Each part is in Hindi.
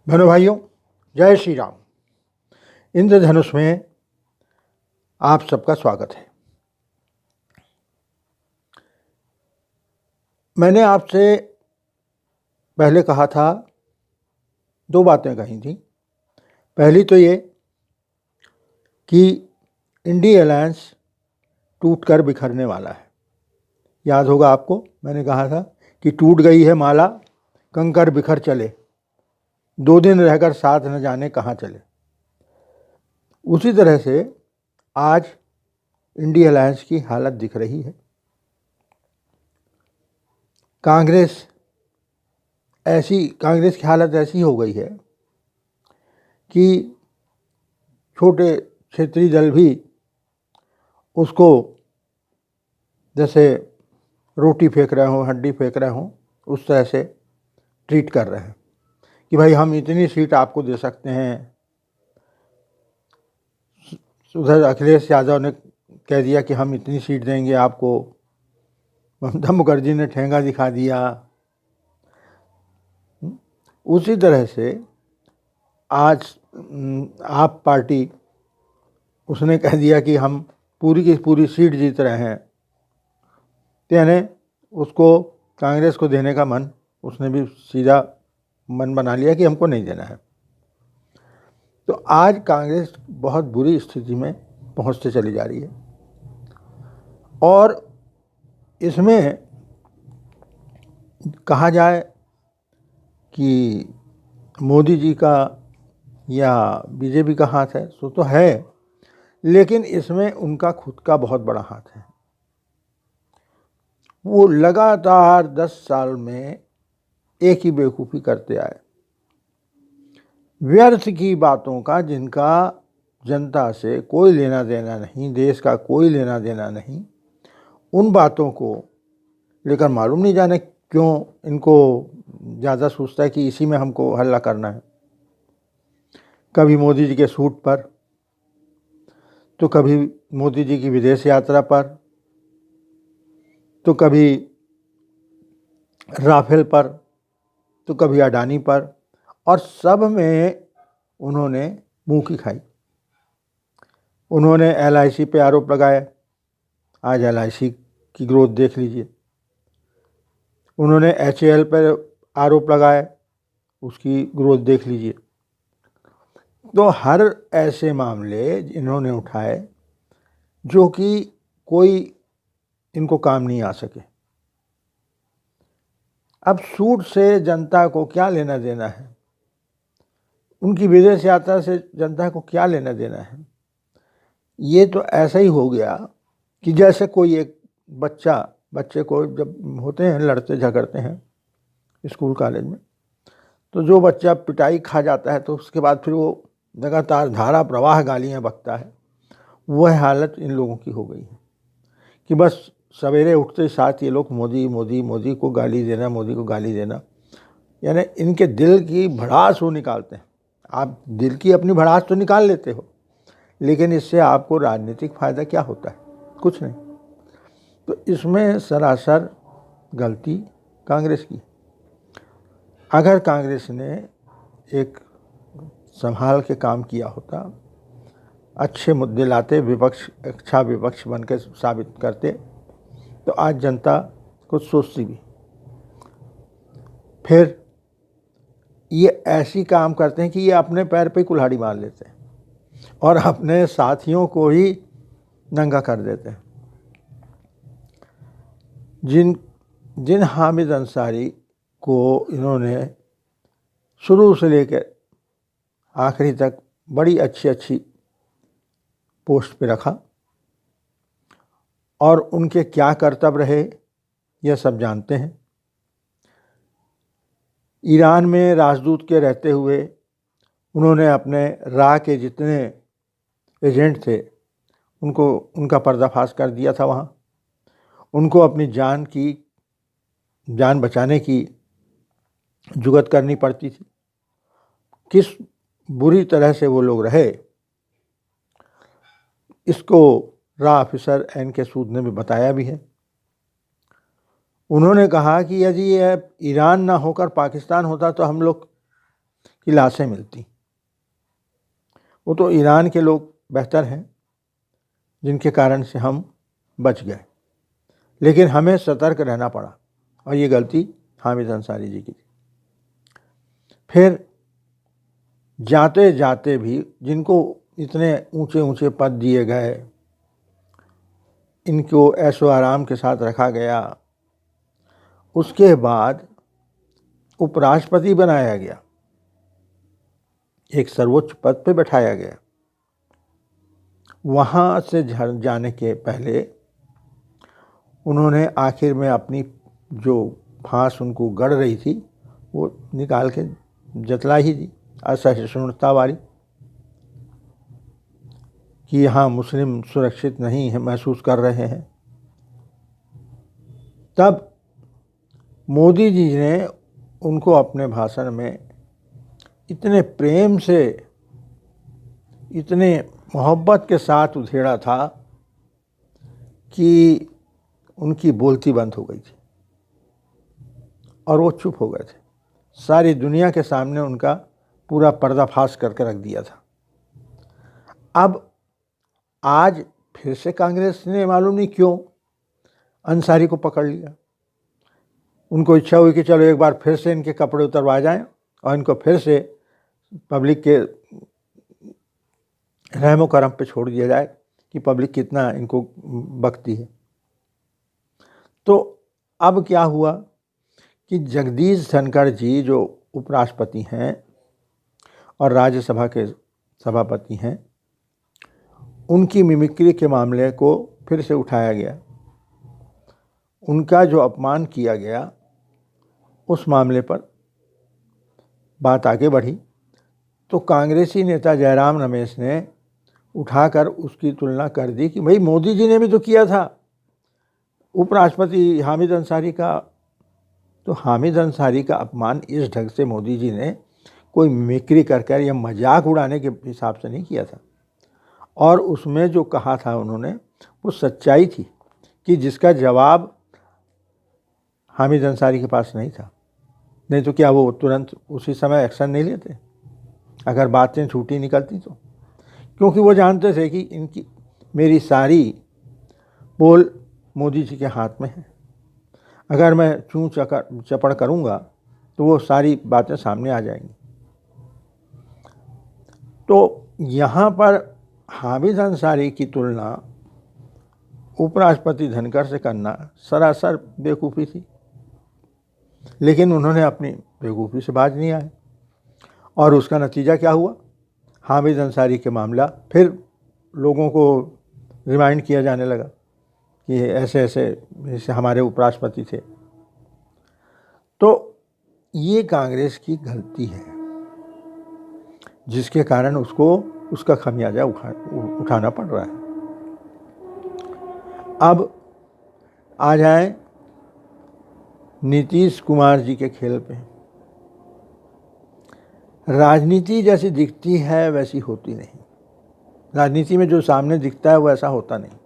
बहनों भाइयों, जय श्री राम। इंद्रधनुष में आप सबका स्वागत है। मैंने आपसे पहले कहा था, दो बातें कही थी। पहली तो ये कि इंडी अलायंस टूटकर बिखरने वाला है। याद होगा आपको, मैंने कहा था कि टूट गई है माला, कंकर बिखर चले, 2 दिन रहकर साथ न जाने कहाँ चले। उसी तरह से आज इंडी अलायंस की हालत दिख रही है। कांग्रेस की हालत ऐसी हो गई है कि छोटे क्षेत्रीय दल भी उसको जैसे रोटी फेंक रहे हों, हड्डी फेंक रहे हों, उस तरह से ट्रीट कर रहे हैं कि भाई हम इतनी सीट आपको दे सकते हैं। उधर अखिलेश यादव ने कह दिया कि हम इतनी सीट देंगे आपको। ममता मुखर्जी ने ठेंगा दिखा दिया। उसी तरह से आज आप पार्टी उसने कह दिया कि हम पूरी की पूरी सीट जीत रहे हैं। यानी उसको कांग्रेस को देने का मन, उसने भी सीधा मन बना लिया कि हमको नहीं देना है। तो आज कांग्रेस बहुत बुरी स्थिति में पहुंचते चली जा रही है। और इसमें कहा जाए कि मोदी जी का या बीजेपी का हाथ है, सो तो है, लेकिन इसमें उनका खुद का बहुत बड़ा हाथ है। वो लगातार 10 साल में एक ही बेवकूफ़ी करते आए, व्यर्थ की बातों का जिनका जनता से कोई लेना देना नहीं, देश का कोई लेना देना नहीं, उन बातों को लेकर मालूम नहीं जाने क्यों इनको ज़्यादा सोचता है कि इसी में हमको हल्ला करना है। कभी मोदी जी के सूट पर, तो कभी मोदी जी की विदेश यात्रा पर, तो कभी राफेल पर, तो कभी अडानी पर, और सब में उन्होंने मुंह की खाई। उन्होंने LIC पे आरोप लगाए, आज LIC की ग्रोथ देख लीजिए। उन्होंने HAL पर आरोप लगाए, उसकी ग्रोथ देख लीजिए। तो हर ऐसे मामले इन्होंने उठाए जो कि कोई इनको काम नहीं आ सके। अब सूट से जनता को क्या लेना देना है, उनकी विदेश यात्रा से जनता को क्या लेना देना है। ये तो ऐसा ही हो गया कि जैसे कोई एक बच्चे को जब होते हैं, लड़ते झगड़ते हैं स्कूल कॉलेज में, तो जो बच्चा पिटाई खा जाता है तो उसके बाद फिर वो लगातार धारा प्रवाह गालियाँ बकता है। वह हालत इन लोगों की हो गई है कि बस सवेरे उठते साथ ये लोग मोदी मोदी मोदी को गाली देना, मोदी को गाली देना। यानी इनके दिल की भड़ास वो निकालते हैं। आप दिल की अपनी भड़ास तो निकाल लेते हो, लेकिन इससे आपको राजनीतिक फ़ायदा क्या होता है? कुछ नहीं। तो इसमें सरासर गलती कांग्रेस की। अगर कांग्रेस ने एक संभाल के काम किया होता, अच्छे मुद्दे लाते, अच्छा विपक्ष बन के साबित करते, तो आज जनता कुछ सोचती भी। फिर ये ऐसी काम करते हैं कि ये अपने पैर पे कुल्हाड़ी मार लेते हैं और अपने साथियों को ही नंगा कर देते हैं। जिन हामिद अंसारी को इन्होंने शुरू से लेकर आखिरी तक बड़ी अच्छी पोस्ट पे रखा, और उनके क्या कर्तव्य रहे यह सब जानते हैं। ईरान में राजदूत के रहते हुए उन्होंने अपने राह के जितने एजेंट थे उनका पर्दाफाश कर दिया था। वहाँ उनको अपनी जान बचाने की जुगत करनी पड़ती थी। किस बुरी तरह से वो लोग रहे, इसको रा ऑफिसर NK सूद ने भी बताया भी है। उन्होंने कहा कि यदि यह ईरान ना होकर पाकिस्तान होता तो हम लोग की लाशें मिलती। वो तो ईरान के लोग बेहतर हैं जिनके कारण से हम बच गए, लेकिन हमें सतर्क रहना पड़ा और ये गलती हामिद अंसारी जी की थी। फिर जाते जाते भी जिनको इतने ऊंचे ऊंचे पद दिए गए, इनको ऐशो आराम के साथ रखा गया, उसके बाद उपराष्ट्रपति बनाया गया, एक सर्वोच्च पद पे बैठाया गया। वहाँ से जाने के पहले उन्होंने आखिर में अपनी जो फांस उनको गड़ रही थी वो निकाल के जतला ही दी, असहिष्णुता वाली, कि यहाँ मुस्लिम सुरक्षित नहीं है महसूस कर रहे हैं। तब मोदी जी ने उनको अपने भाषण में इतने प्रेम से, इतने मोहब्बत के साथ उधेड़ा था कि उनकी बोलती बंद हो गई थी और वो चुप हो गए थे। सारी दुनिया के सामने उनका पूरा पर्दाफाश करके रख दिया था। अब आज फिर से कांग्रेस ने मालूम नहीं क्यों अंसारी को पकड़ लिया। उनको इच्छा हुई कि चलो एक बार फिर से इनके कपड़े उतरवा जाएं और इनको फिर से पब्लिक के रहमो करम पे छोड़ दिया जाए कि पब्लिक कितना इनको बकती है। तो अब क्या हुआ कि जगदीश धनखड़ जी जो उपराष्ट्रपति हैं और राज्यसभा के सभापति हैं, उनकी मिमिक्री के मामले को फिर से उठाया गया। उनका जो अपमान किया गया उस मामले पर बात आगे बढ़ी तो कांग्रेसी नेता जयराम रमेश ने उठाकर उसकी तुलना कर दी कि भाई मोदी जी ने भी तो किया था उपराष्ट्रपति हामिद अंसारी का। तो हामिद अंसारी का अपमान इस ढंग से मोदी जी ने कोई मिमिक्री कर या मजाक उड़ाने के हिसाब से नहीं किया था, और उसमें जो कहा था उन्होंने वो सच्चाई थी कि जिसका जवाब हामिद अंसारी के पास नहीं था। नहीं तो क्या वो तुरंत उसी समय एक्शन नहीं लेते अगर बातें झूठी निकलती तो? क्योंकि वो जानते थे कि इनकी मेरी सारी पोल मोदी जी के हाथ में है। अगर मैं चूँ चपड़ करूँगा तो वो सारी बातें सामने आ जाएंगी। तो यहाँ पर हामिद अंसारी की तुलना उपराष्ट्रपति धनखड़ से करना सरासर बेवकूफ़ी थी, लेकिन उन्होंने अपनी बेवकूफ़ी से बाज नहीं आए और उसका नतीजा क्या हुआ? हामिद अंसारी के मामला फिर लोगों को रिमाइंड किया जाने लगा कि ऐसे ऐसे हमारे उपराष्ट्रपति थे। तो ये कांग्रेस की गलती है जिसके कारण उसको उसका खमियाजा उठाना पड़ रहा है। अब आ जाए नीतीश कुमार जी के खेल पे। राजनीति जैसी दिखती है वैसी होती नहीं। राजनीति में जो सामने दिखता है वो ऐसा होता नहीं।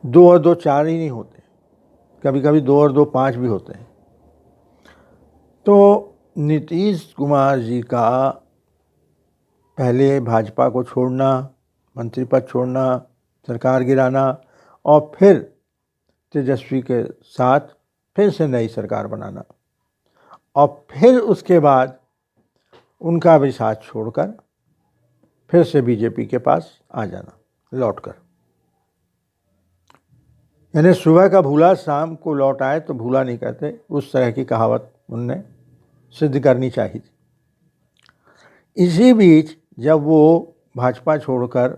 2 और 2 4 ही नहीं होते, कभी कभी 2 और 2 5 भी होते हैं। तो नीतीश कुमार जी का पहले भाजपा को छोड़ना, मंत्री पद छोड़ना, सरकार गिराना और फिर तेजस्वी के साथ फिर से नई सरकार बनाना और फिर उसके बाद उनका भी साथ छोड़कर फिर से बीजेपी के पास आ जाना लौटकर। यानी सुबह का भूला शाम को लौट आए तो भूला नहीं कहते, उस तरह की कहावत उनने सिद्ध करनी चाहिए थी। इसी बीच जब वो भाजपा छोड़कर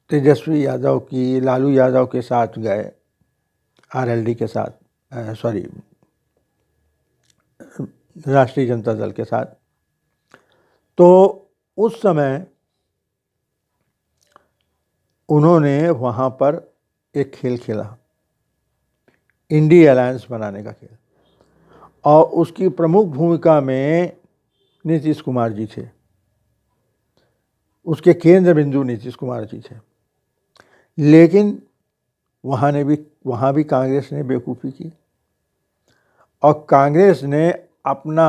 तेजस्वी यादव की लालू यादव के साथ गए, आरएलडी के साथ, राष्ट्रीय जनता दल के साथ, तो उस समय उन्होंने वहाँ पर एक खेल खेला, इंडी अलायंस बनाने का खेल, और उसकी प्रमुख भूमिका में नीतीश कुमार जी थे। उसके केंद्र बिंदु नीतीश कुमार जी थे। लेकिन वहाँ भी कांग्रेस ने बेवकूफ़ी की और कांग्रेस ने अपना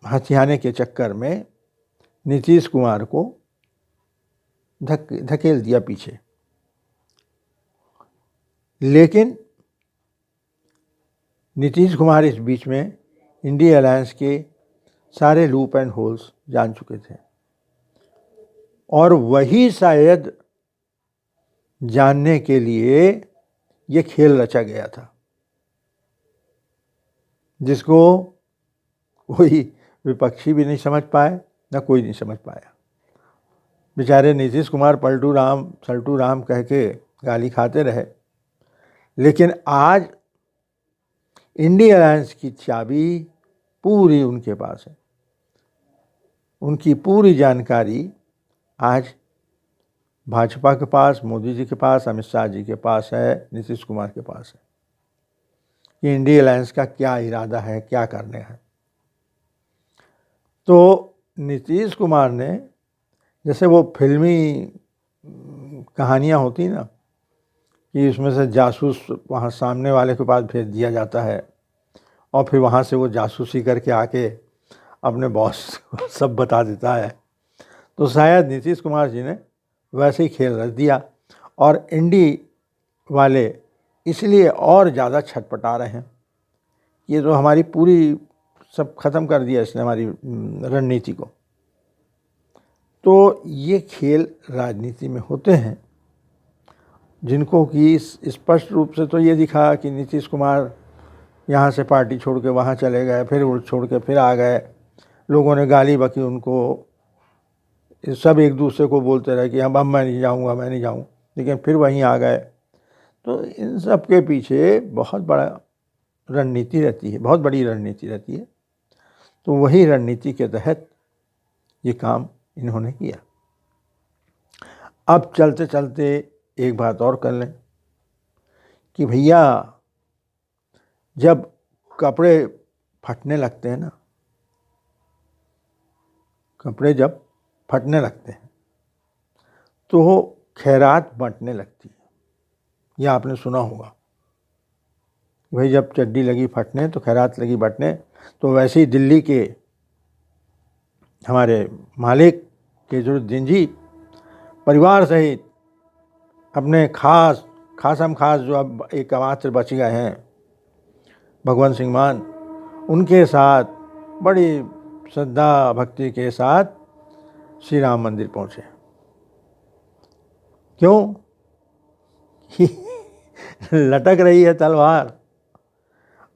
हथियाने के चक्कर में नीतीश कुमार को धकेल दिया पीछे। लेकिन नीतीश कुमार इस बीच में इंडिया अलायंस के सारे लूप एंड होल्स जान चुके थे और वही शायद जानने के लिए ये खेल रचा गया था, जिसको कोई विपक्षी भी नहीं समझ पाए, ना कोई नहीं समझ पाया। बेचारे नीतीश कुमार पलटू राम सल्टू राम कह के गाली खाते रहे, लेकिन आज इंडिया अलायंस की चाबी पूरी उनके पास है। उनकी पूरी जानकारी आज भाजपा के पास, मोदी जी के पास, अमित शाह जी के पास है, नीतीश कुमार के पास है कि इंडिया अलायंस का क्या इरादा है, क्या करने है। तो नीतीश कुमार ने, जैसे वो फिल्मी कहानियाँ होती ना कि उसमें से जासूस वहाँ सामने वाले के पास भेज दिया जाता है और फिर वहाँ से वो जासूसी करके आके अपने बॉस को सब बता देता है, तो शायद नीतीश कुमार जी ने वैसे ही खेल रच दिया और इंडी वाले इसलिए और ज़्यादा छटपटा रहे हैं। ये तो हमारी पूरी सब ख़त्म कर दिया इसने, हमारी रणनीति को। तो ये खेल राजनीति में होते हैं, जिनको कि स्पष्ट रूप से तो ये दिखा कि नीतीश कुमार यहाँ से पार्टी छोड़ के वहाँ चले गए, फिर वो छोड़ के फिर आ गए, लोगों ने गाली बकी उनको, सब एक दूसरे को बोलते रहे कि अब मैं नहीं जाऊँगा, मैं नहीं जाऊँ, लेकिन फिर वहीं आ गए। तो इन सब के पीछे बहुत बड़ा रणनीति रहती है, बहुत बड़ी रणनीति रहती है। तो वही रणनीति के तहत ये काम इन्होंने किया। अब चलते चलते एक बात और कर लें कि भैया जब कपड़े फटने लगते हैं ना, कपड़े जब फटने लगते हैं तो खैरात बंटने लगती है। यह आपने सुना होगा, भाई जब चड्डी लगी फटने तो खैरात लगी बंटने। तो वैसे ही दिल्ली के हमारे मालिक केजरीवाल जी परिवार सहित अपने खासम खास जो अब एक मात्र बच गए हैं भगवंत सिंह मान, उनके साथ बड़ी श्रद्धा भक्ति के साथ श्री राम मंदिर पहुँचे। क्यों? लटक रही है तलवार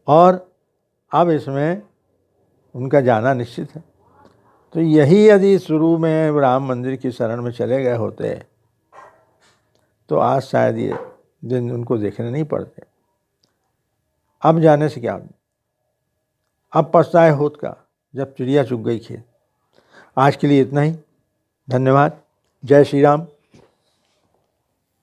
और अब इसमें उनका जाना निश्चित है। तो यही यदि शुरू में राम मंदिर की शरण में चले गए होते तो आज शायद ये दिन उनको देखने नहीं पड़ते। अब जाने से क्या, अब पछताए होत का जब चिड़िया चुग गई खेत। आज के लिए इतना ही। धन्यवाद। जय श्री राम।